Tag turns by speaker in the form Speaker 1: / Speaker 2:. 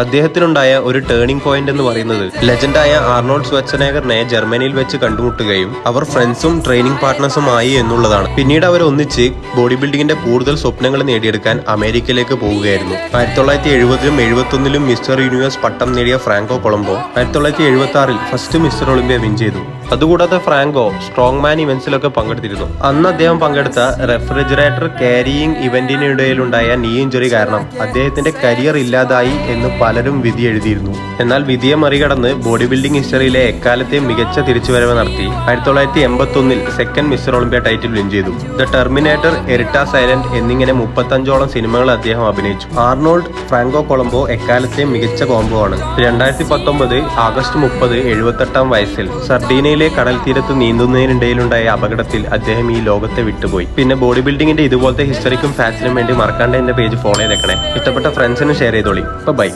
Speaker 1: അദ്ദേഹത്തിനുണ്ടായ ഒരു turning point എന്ന് പറയുന്നത് ലെജൻഡായ ആർണോൾഡ് സ്വാറ്റ്സനേഗറിനെ ജർമ്മനിയിൽ വെച്ച് കണ്ടുമുട്ടുകയും അവർ ഫ്രണ്ട്സും ട്രെയിനിങ് പാർട്ട്നേഴ്സും ആയി എന്നുള്ളതാണ്. പിന്നീട് അവർ ഒന്നിച്ച് ബോഡി ബിൽഡിംഗിന്റെ കൂടുതൽ സ്വപ്നങ്ങൾ നേടിയെടുക്കാൻ അമേരിക്കയിലേക്ക് പോവുകയായിരുന്നു. 1970-ലും 71-ലും മിസ്റ്റർ യൂണിവേഴ്സ് പട്ടം നേടിയ ഫ്രാങ്കോ കൊളംബോ 1976-ൽ ഫസ്റ്റ് മിസ്റ്റർ ഒളിമ്പ്യ വിൻ ചെയ്തു. അതുകൂടാതെ ഫ്രാങ്കോ സ്ട്രോങ് മാൻ ഇവന്റ്സിലൊക്കെ പങ്കെടുത്തിരുന്നു. അന്ന് അദ്ദേഹം പങ്കെടുത്ത റെഫ്രിജറേറ്റർ ക്യാരിയിങ് ഇവന്റിനിടയിലുണ്ടായ നീ ഇഞ്ചുറി കാരണം അദ്ദേഹത്തിന്റെ കരിയർ ഇല്ലാതായി എന്ന് പലരും വിധി എഴുതിയിരുന്നു. എന്നാൽ വിധിയെ മറികടന്ന് ബോഡി ബിൽഡിംഗ് ഹിസ്റ്ററിയിലെ എക്കാലത്തെയും മികച്ച തിരിച്ചുവരവ് നടത്തി 1981-ൽ second Mister Olympia title win ചെയ്തു. ദ ടെർമിനേറ്റർ, എറിറ്റ സൈലന്റ് എന്നിങ്ങനെ 35ഓളം സിനിമകൾ അദ്ദേഹം അഭിനയിച്ചു. ആർണോൾഡ് ഫ്രാങ്കോ കൊളംബോ എക്കാലത്തെയും മികച്ച കോംബോ ആണ്. 2019 ആഗസ്റ്റ് 30 78-ാം വയസ്സിൽ സർഡീനയിലെ കടൽ തീരത്ത് നീന്തുന്നതിനിടയിലുണ്ടായ അപകടത്തിൽ അദ്ദേഹം ഈ ലോകത്തെ വിട്ടുപോയി. പിന്നെ ബോഡി ബിൽഡിംഗിന്റെ ഇതുപോലത്തെ ഹിസ്റ്ററിക്കും ഫാക്സിനും വേണ്ടി മറക്കാണ്ട് എന്റെ പേജ് ഫോളോ ചെയ്തേക്കണേ. ഇഷ്ടപ്പെട്ട ഫ്രണ്ട്സിന് ഷെയർ ചെയ്തോളി. ബൈ.